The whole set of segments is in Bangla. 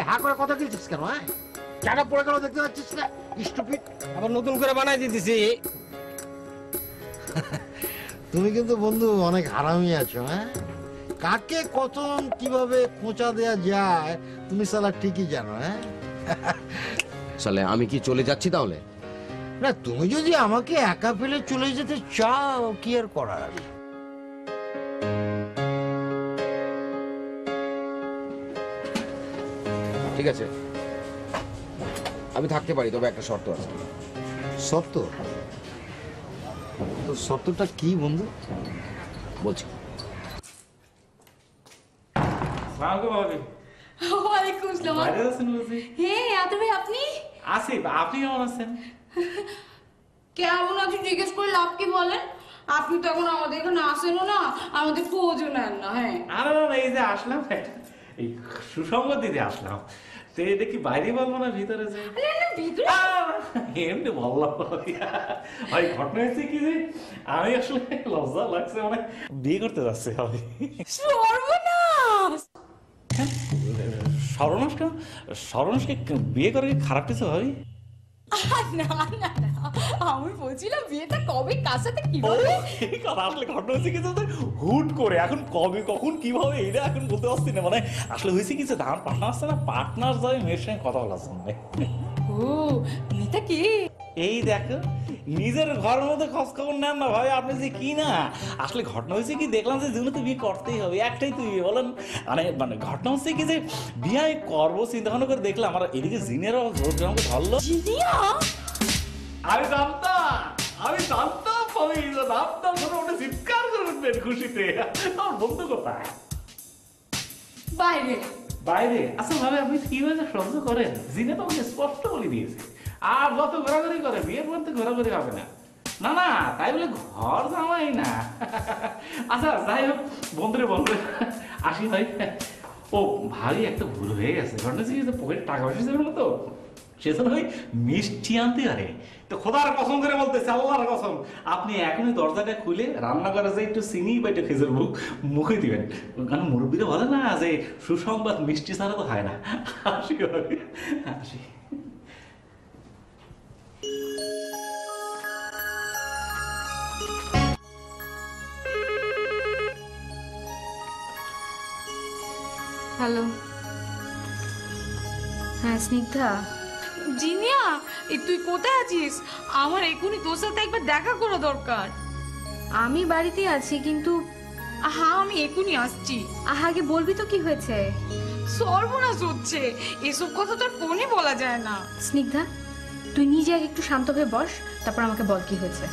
হা করে কথা বলছিস কেন? হ্যাঁ, চাটা পড়ে গেল দেখতে পাচ্ছিস না? স্টুপিড। আবার নতুন করে বানাই দিতেছি। তুমি কিন্তু বন্ধু অনেক হারামি আছো। হ্যাঁ, কাকে কখন কিভাবে খোঁচা দেয়া যায় তুমি সালা ঠিকই জানো। হ্যাঁ, সালে আমি কি চলে যাচ্ছি তাহলে? না, তুমি যদি আমাকে একা ফেলে চলে যেতে চাও কি আর করার। ঠিক আছে, আমি থাকতে পারি, তবে একটা শর্ত আছে। সত্য? তো সত্যটা কি বন্ধু? বলছি। ওয়ালাইকুম আসসালাম। বাইরে আছেন বুঝি? হ্যাঁ আদর ভাই, আপনি? আছি। আপনি কেমন আছেন? কেমন আছি জিজ্ঞেস করে লাভ কি বলেন? আপনি তো এখন আমাদের এখানে আসেনও না, আমাদের খোঁজও নেন না। হ্যাঁ, আরে না, এই যে আসলাম, এই সুসংবাদ দিতে আসলাম। তো এটা কি বাইরে বলবো না ভিতরে যে? ভিতরে এমনি বললাম ভাই। ঘটনা হয়েছে কি যে আমি আসলে লজ্জা লাগছে, মানে বিয়ে করতে যাচ্ছে আমি। সর্বনাশ! সর্বনাশকে সর্বনাশকে বিয়ে করে কি খারাপ কিছু হয়? না না না, আমি বলছিলাম বিয়েটা কবে, কার সাথে, কিভাবে? আসলে ঘটনা হয়েছে কিছু হুট করে, এখন কবে কখন কিভাবে এটা এখন বলতে পারছি না। মানে আসলে হয়েছে কিছু, আমার পার্টনার আছে না, পার্টনার যাবে মেয়ের সঙ্গে কথা বলার জন্য। ও, মেয়েটা কি? এই দেখো, নিজের ঘরের মধ্যে খোঁজ খবর নেন না ভাই আপনি যে কি না। আসলে ঘটনা হয়েছে কি, দেখলাম যে জীবনে তো বিয়ে করতেই হবে, একটাই তো বিয়ে বলেন। মানে ঘটনা হচ্ছে কি যে বিয়ে করবো চিন্তা ভাবনা করে দেখলাম, আর এদিকে জিনেরও আমাকে ধরলো। আমি জানতাম ওটা চিৎকার করে উঠবেন খুশিতে। আমার বন্ধু কোথায়? বাইরে। বাইরে? আচ্ছা ভাবে আপনি কিভাবে সহ্য করেন? জিনে তো আমাকে স্পষ্ট বলে দিয়েছে, আর যত ঘোরাঘুরি করে বিয়ের পর তো ঘোরাঘুরি হবে না। না না, তাই বলে ঘর জামাই না। আচ্ছা যাই হোক, বন্ধুরে বলবে আসি ভাই। ও ভাই, একটা ভুল হয়ে গেছে। ঘটনা হচ্ছে কি, পকেটে টাকা পয়সা ছিল না তো, সেজন্য ওই মিষ্টি আনতে পারে। তো খোদার কসম করে বলতেছে, আল্লাহর কসম, আপনি এখনই দরজাটা খুলে রান্না করে যে একটু চিনি বা একটু খেজুর মুখে দিবেন। কারণ মুরব্বীরা বলে না যে সুসংবাদ মিষ্টি ছাড়া তো হয় না। আসি ভাই, আসি। হ্যালো, হ্যাঁ স্নিগ্ধা। জিনিয়া, তুই কোথায় আছিস? আমার এখনই তোর সাথে একবার দেখা করা দরকার। আমি বাড়িতে আছি, কিন্তু হ্যাঁ, আমি এখনই আসছি। আগে বলবি তো কি হয়েছে? সর্বনাশ হচ্ছে, এসব কথা তোর ফোনে বলা যায় না। স্নিগ্ধা, তুই নিজে আগে একটু শান্ত হয়ে বস, তারপর আমাকে বল কি হয়েছে।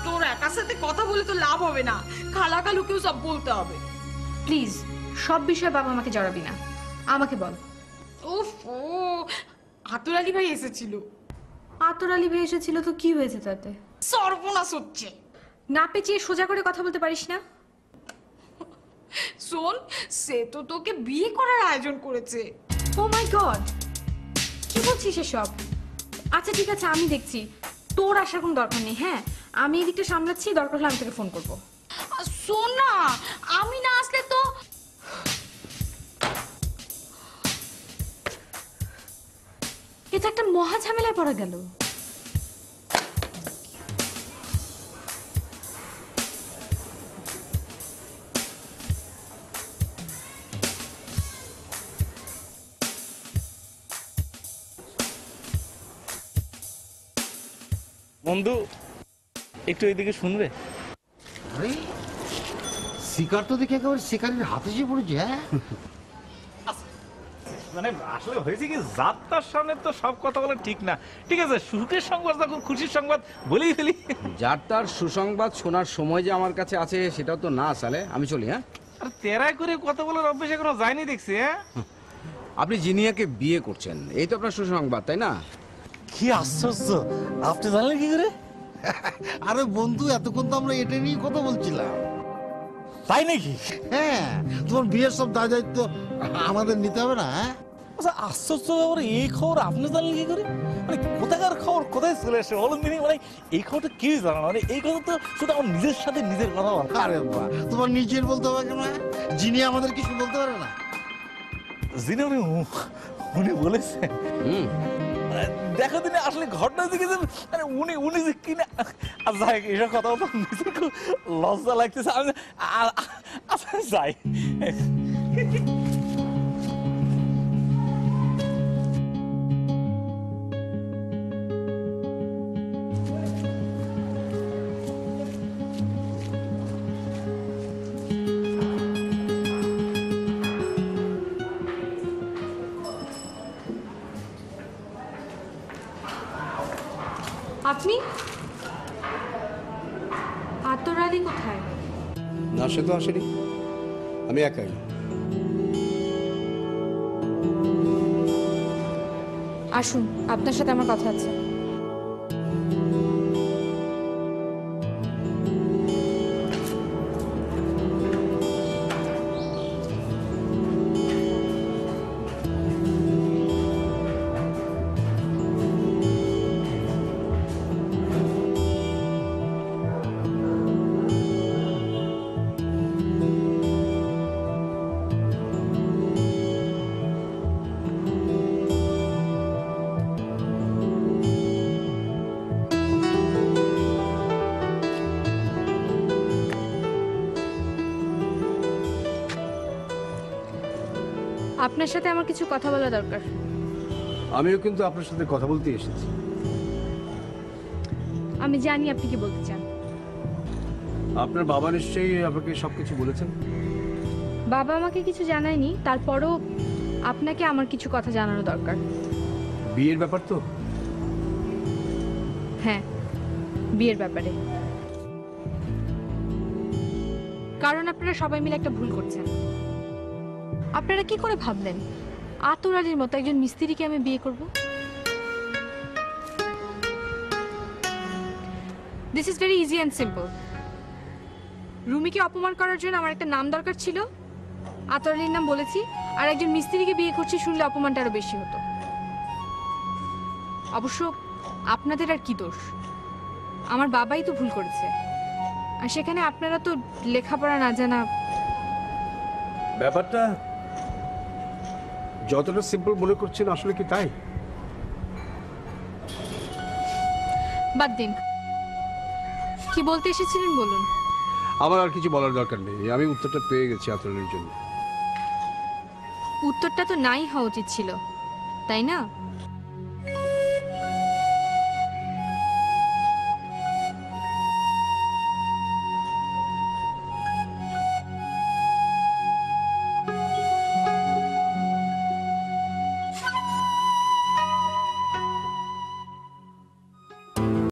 তোর একার সাথে কথা বলে তো লাভ হবে না, খালা খালুকেও সব বলতে হবে। প্লিজ, সব বিষয়ে বাবা আমাকে জড়াবি না, আমাকে বল। উফ, ও আতুর আলী ভাই এসেছিল। আতর আলী ভাই এসেছিল তো কি হয়েছে তাতে? সর্বনাশ হচ্ছে। না পেঁচিয়ে সোজা করে কথা বলতে পারিস না? শোন, সে তো তোকে বিয়ে করার আয়োজন করেছে। ও মাই গড, কি বলছিস এসব? আচ্ছা ঠিক আছে, আমি দেখছি, তোর আসার কোনো দরকার নেই। হ্যাঁ, আমি এদিকটা সামলাচ্ছি, দরকার হলে আমি তোকে ফোন করবো। শোন না, আমি না আসলে তো। এটা একটা মহা ঝামেলায় পড়া গেল। বন্ধু একটু এইদিকে শুনবে? আরে শিকার তো দেখে একেবারে শিকারের হাতে এসে পড়েছে। হ্যাঁ, মানে আসলে হয়েছে কি, যাত্রার সামনে তো সব কথা বলা ঠিক না। ঠিক আছে, সুখের সংবাদ যখন খুশির সংবাদ বলেই ফেলি। যার তার সুসংবাদ শোনার সময় যে আমার কাছে আছে সেটাও তো না সালে। আমি চলি। হ্যাঁ, আর তেরাই করে কথা বলার অভ্যেস এখনো যায়নি দেখছি। হ্যাঁ, আপনি জিনিয়াকে বিয়ে করছেন, এই তো আপনার সুসংবাদ, তাই না? কি আশ্চর্য, আপনি জানলেন কি করে? আরে বন্ধু, এতক্ষণ তো আমরা এটা নিয়ে কথা বলছিলাম। তাই নাকি? হ্যাঁ, তোমার বিয়ের সব দায় দায়িত্ব আমাদের নিতে হবে না? হ্যাঁ, আচ্ছা আশ্চর্য ব্যাপার, এই খবর আপনি জানলেন কি করে? মানে কোথাকার খবর কোথায় চলে আসে বলুন দিনই। মানে এই খবরটা কেউ জানে না, মানে এই কথা তো শুধু আমার নিজের সাথে নিজের কথা বলা। আরে বাহ, তোমার নিজের বলতে হবে কেন? যিনি আমাদের কিছু বলতে পারে না। জিনে উনি বলেছেন? হুম। দেখো দিনে আসলে ঘটনা হচ্ছে কি যে, আরে উনি উনি যে কিনা যাই এসব কথা বলতে নিজের খুব লজ্জা লাগতেছে। আমি আচ্ছা যাই। আপনি আতর আলী কোথায়? না, সে তো আসেনি, আমি একাই। আসুন, আপনার সাথে আমার কথা আছে। আপনার সাথে আমার কিছু কথা বলা দরকার। আমিও কিন্তু আপনার সাথে কথা বলতে এসেছি। আমি জানি আপনি কি বলতে চান। আপনার বাবা নিশ্চয়ই আপনাকে সবকিছু বলেছেন। বাবা আমাকে কিছু জানায়নি, তারপরও আপনাকে আমার কিছু কথা জানানো দরকার। বিয়ের ব্যাপার তো? হ্যাঁ, বিয়ের ব্যাপারে। কারণ আপনারা সবাই মিলে একটা ভুল করছেন। আপনারা কি করে ভাবলেন আতর আলীর মতো একজন মিস্ত্রিকে আমি বিয়ে করব? This is very easy and simple. রুমিকে অপমান করার জন্য আমার একটা নাম দরকার ছিল, আতর আলীর নাম বলেছি, আর একজন মিস্ত্রিকে বিয়ে করছি শুনলে অপমানটা আরো বেশি হতো। অবশ্য আপনাদের আর কি দোষ, আমার বাবাই তো ভুল করেছে, আর সেখানে আপনারা তো লেখাপড়া না জানা। ব্যাপারটা যতটা সিম্পল মনে করছেন আসলে কি তাই? বাদ দিন, কি বলতে এসেছিলেন বলুন। আমার আর কিছু বলার দরকার নেই, আমি উত্তরটা পেয়ে গেছি আতরের জন্য। উত্তরটা তো নাই হওয়া উচিত ছিল, তাই না?